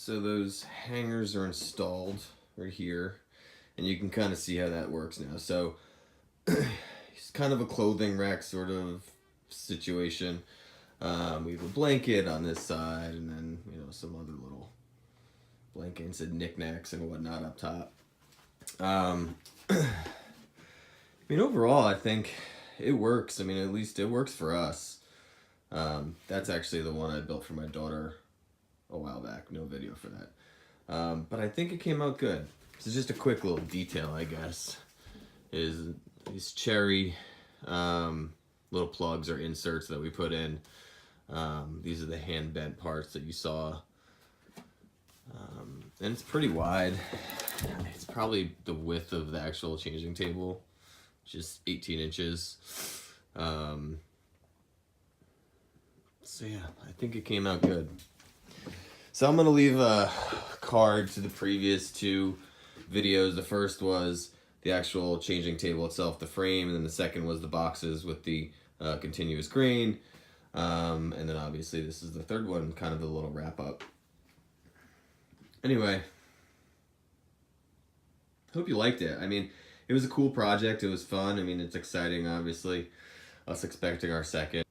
So those hangers are installed right here, and you can kind of see how that works now. So it's kind of a clothing rack sort of situation. We have a blanket on this side, and then some other little blankets and knickknacks and whatnot up top. I mean, overall, I think it works. I mean, at least it works for us. That's actually the one I built for my daughter a while back. No video for that. But I think it came out good. So just a quick little detail, I guess, is these cherry little plugs or inserts that we put in. These are the hand bent parts that you saw. And it's pretty wide. It's probably the width of the actual changing table, just 18 inches. So yeah, I think it came out good. So I'm gonna leave a card to the previous two videos. The first was the actual changing table itself, the frame, and then the second was the boxes with the continuous grain. And then obviously this is the third one, kind of the little wrap up. Anyway, hope you liked it. I mean, it was a cool project. It was fun. I mean, it's exciting, obviously, us expecting our second.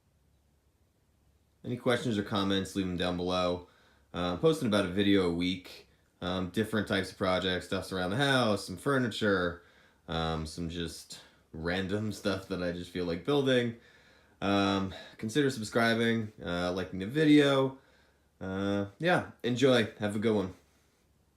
Any questions or comments, leave them down below. Posting about a video a week. Different types of projects, stuff's around the house, some furniture, some just random stuff that I just feel like building. Consider subscribing, liking the video. Yeah, enjoy. Have a good one.